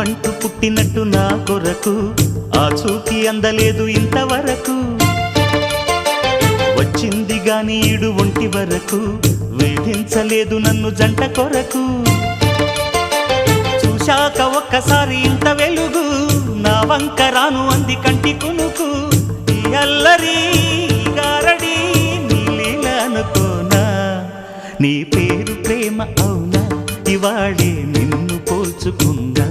అంటూ పుట్టినట్టు నా కొరకు ఆ చూకి అందలేదు ఇంతవరకు వచ్చింది గాని ఈడు ఒంటి వరకు వేధించలేదు నన్ను జంట కొరకు చూశాక ఒక్కసారి ఇంత వెలుగు నా వంక రాను అంది కంటి కునుకు ఈ అల్లరి గారడి నీలీల అనుకోనా నీ పేరు ప్రేమ అవునా ఇవాళే నిన్ను పోల్చుకుందా